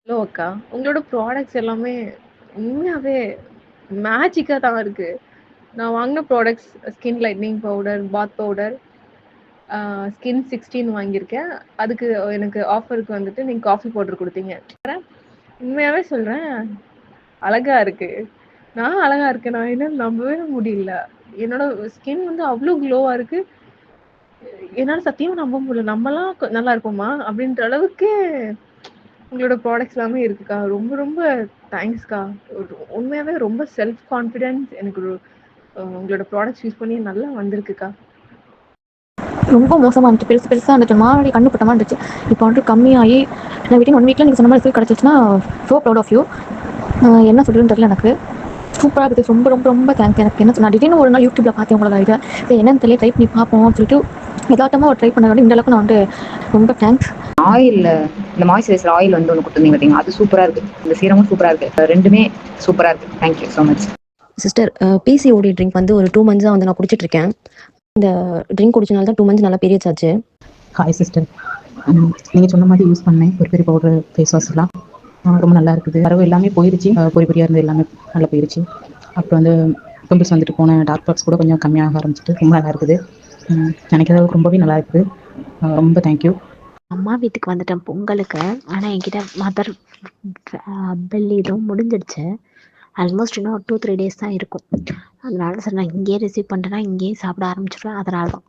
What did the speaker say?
Hello அக்கா. உங்களோட products எல்லாமே உண்மையாவே மேஜிக்கா தான் இருக்கு. நான் வாங்குன ப்ராடக்ட்ஸ் ஸ்கின் லைட்னிங் பவுடர், பாத் பவுடர், ஸ்கின் 16 வாங்கியிருக்கேன். அதுக்கு எனக்கு ஆஃபருக்கு வந்துட்டு நீங்க காஃபி பவுடர் குடுத்தீங்க. உண்மையாவே சொல்றேன், அழகா இருக்கு. நான் அழகா இருக்கேனா? என்னால நம்பவே முடியல. என்னோட ஸ்கின் வந்து அவ்ளோ க்ளோவா இருக்கு. என்னால சத்தியமா நம்ப முடியல. நம்மலாம் நல்லா இருப்போமா? அப்படின்ற அளவுக்கு உங்களோட ப்ராடக்ட்ஸ் எல்லாமே இருக்குக்கா. ரொம்ப ரொம்ப தேங்க்ஸ்க்கா. உண்மையாவே ரொம்ப செல்ஃப் கான்ஃபிடன்ஸ் எனக்கு உங்களோட ப்ராடக்ட்ஸ் யூஸ் பண்ணி நல்லா வந்திருக்குக்கா. ரொம்ப மோசமாக இருந்துச்சு. பெருசு பெருசாக இருந்துச்சு. மாடி கண்ணு பட்ட மாதிரி இருந்துச்சு. இப்போ வந்துட்டு கம்மியாகி நான் விட்டின் 1 வீக்கில் நீங்கள் சொன்ன மாதிரி ரிசல்ட் கிடச்சிச்சுன்னா ஸோ ப்ரௌட் ஆஃப் யூ. என்ன சொல்கிறதுன்னு தெரியல எனக்கு. சூப்பராக இருக்குது. ரொம்ப ரொம்ப ரொம்ப தேங்க்ஸ். எனக்கு என்ன நான் திடீர்னு ஒரு நாள் யூடியூப்பில் பார்த்தேன் உங்களோட இதை. சரி என்னன்னு தெரியல, ட்ரை பண்ணி பார்ப்போம் சொல்லிட்டு யதார்த்தமாக ஒரு ட்ரை பண்ண இந்த அளவுக்கு நான் வந்து ரொம்ப தேங்க்ஸ். ஆயில் இந்த மாய்ஸ்சரைசர் ஆயில் வந்து ஒன்று கொடுத்துருந்தீங்க பார்த்தீங்க, அது சூப்பராக இருக்குது. இந்த சீரமும் சூப்பராக இருக்குது. ரெண்டுமே சூப்பராக இருக்குது. Thank you so much sister. PCOD drink வந்து ஒரு 2 மந்த்ஸாக வந்து நான் குடிச்சிட்ருக்கேன். இந்த ட்ரிங்க் குடிச்சனால தான் 2 மந்த்ஸ் நல்லா பீரியட்ஸ் ஆச்சு. Hi sister. நீங்கள் சொன்ன மாதிரி யூஸ் பண்ணேன். ஒரு பெரிய பவுடர் ஃபேஸ் வாஷ்லாம் ரொம்ப நல்லா இருக்குது. வரவு எல்லாமே போயிடுச்சு. பொறி பொரியாக இருந்து எல்லாமே நல்லா போயிடுச்சு. அப்புறம் வந்து பிம்பிள்ஸ் வந்துட்டு போன டார்க் ஸ்பாட்ஸ் கூட கொஞ்சம் கம்மியாக ஆரம்பிச்சிட்டு ரொம்ப நல்லா இருக்குது. நினைக்கிற அளவுக்கு ரொம்பவே நல்லா இருக்குது. ரொம்ப தேங்க்யூ. அம்மா வீட்டுக்கு வந்துட்டேன் பொங்கலுக்கு. ஆனால் என்கிட்ட மதர் பில் இதுவும் முடிஞ்சிடுச்சு. ஆல்மோஸ்ட் இன்னும் 2-3 டேஸ் தான் இருக்கும். அதனால சார் நான் இங்கேயே ரிசீவ் பண்ணிட்டேன்னா இங்கேயே சாப்பிட ஆரம்பிச்சிடுவேன். அதனால தான்